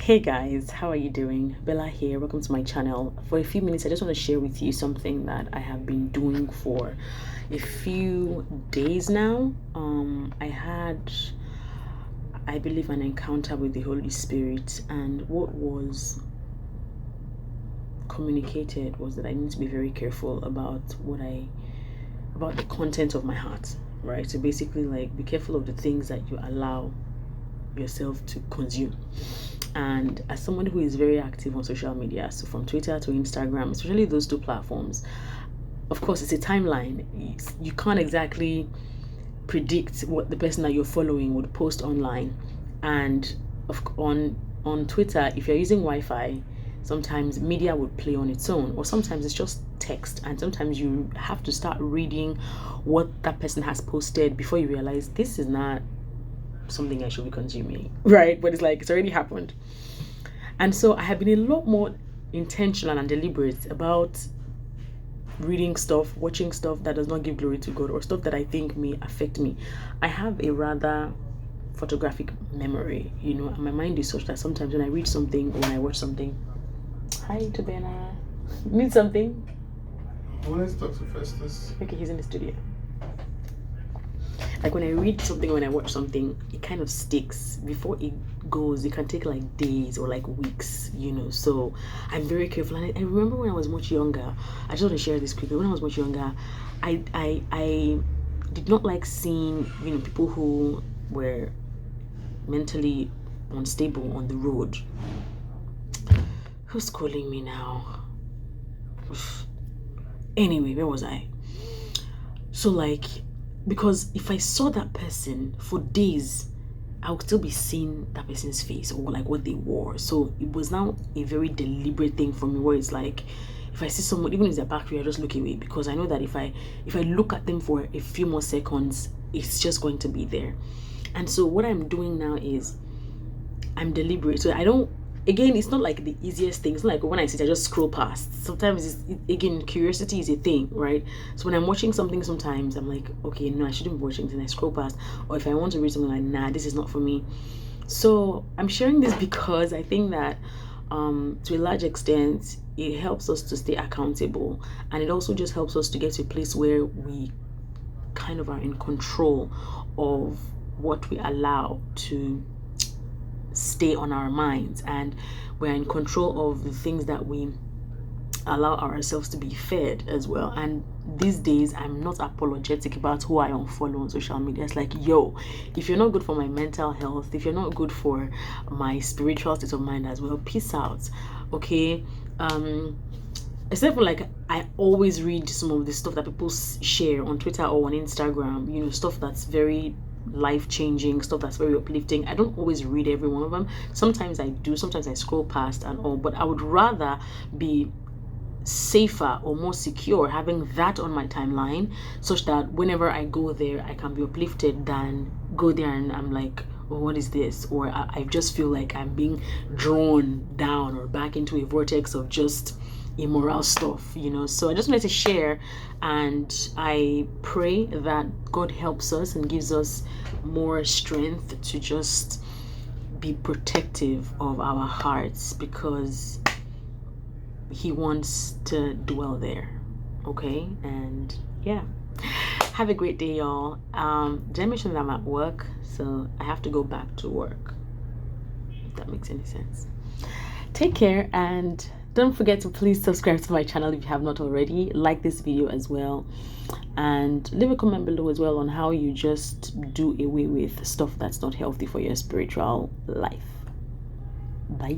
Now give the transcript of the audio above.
Hey guys, how are you doing? Bella here. Welcome to my channel. For a few minutes, I just want to share with you something that I have been doing for a few days now. I believe, an encounter with the Holy Spirit, and what was communicated was that I need to be very careful about about the content of my heart, right? So basically, like, be careful of the things that you allow yourself to consume. And as someone who is very active on social media, so from Twitter to Instagram, especially those two platforms, of course it's a timeline. You can't exactly predict what the person that you're following would post online. And on Twitter, if you're using Wi-Fi, sometimes media would play on its own, or sometimes it's just text, and sometimes you have to start reading what that person has posted before you realize this is not something I should be consuming, right? But it's like it's already happened. And so I have been a lot more intentional and deliberate about reading stuff, watching stuff that does not give glory to God, or stuff that I think may affect me. I have a rather photographic memory, and my mind is such that sometimes when I read something or when I watch something, hi to Bena, need something? Let's talk to Festus. Okay, he's in the studio. Like when I read something, when I watch something, it kind of sticks. Before it goes, it can take like days or like weeks, So I'm very careful. And I remember when I was much younger, I just want to share this quickly. When I was much younger, I did not like seeing, people who were mentally unstable on the road. Who's calling me now? Anyway, where was I? So like, because if I saw that person for days, I would still be seeing that person's face or like what they wore. So it was now a very deliberate thing for me, where it's like, if I see someone, even if they're back here, I just look away, because I know that if I look at them for a few more seconds, it's just going to be there. And so what I'm doing now is I'm deliberate. So I don't, again, it's not like the easiest thing. It's not like when I sit, I just scroll past. Sometimes again, curiosity is a thing, right? So when I'm watching something, sometimes I'm like, okay, no, I shouldn't be watching this, and I scroll past. Or if I want to read something, like, nah, this is not for me. So I'm sharing this because I think that to a large extent, it helps us to stay accountable, and it also just helps us to get to a place where we kind of are in control of what we allow to stay on our minds, and we're in control of the things that we allow ourselves to be fed as well. And these days, I'm not apologetic about who I unfollow on social media. It's like, yo, if you're not good for my mental health, if you're not good for my spiritual state of mind as well, peace out. Okay. Except for, like, I always read some of the stuff that people share on Twitter or on Instagram, stuff that's very life-changing, stuff that's very uplifting. I don't always read every one of them. Sometimes I do, sometimes I scroll past and all, but I would rather be safer or more secure having that on my timeline, such that whenever I go there, I can be uplifted, than go there and I'm like, oh, what is this? Or I just feel like I'm being drawn down or back into a vortex of just immoral stuff, So I just wanted to share, and I pray that God helps us and gives us more strength to just be protective of our hearts, because He wants to dwell there. Okay? And yeah, have a great day, y'all. Did I mention that I'm at work? So I have to go back to work, if that makes any sense. Take care, and don't forget to please subscribe to my channel if you have not already. Like this video as well, and leave a comment below as well on how you just do away with stuff that's not healthy for your spiritual life. Bye.